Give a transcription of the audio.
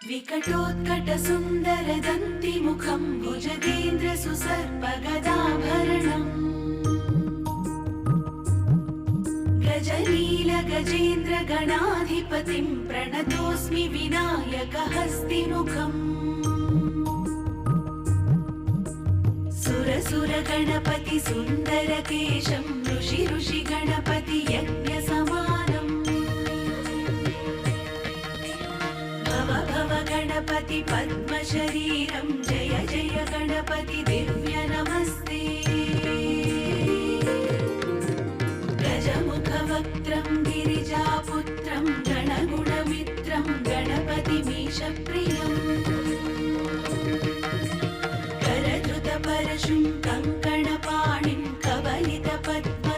विकटोत्कटसुन्दरदन्तिमुखं भुजगेन्द्रसुसर्पगदाभरणम् गजनीलगजेन्द्रगणाधिपतिं प्रणतोऽस्मि विनायकहस्तिमुखम् सुरसुरगणपति सुन्दरकेशं ऋषिगणपति यज्ञसमानम् भव गणपति पद्मशरीरं जय जय गणपति दिव्य नमस्ते गजमुखवक्त्रं गिरिजापुत्रं गणगुणमित्रं गणपतिमीशप्रियम्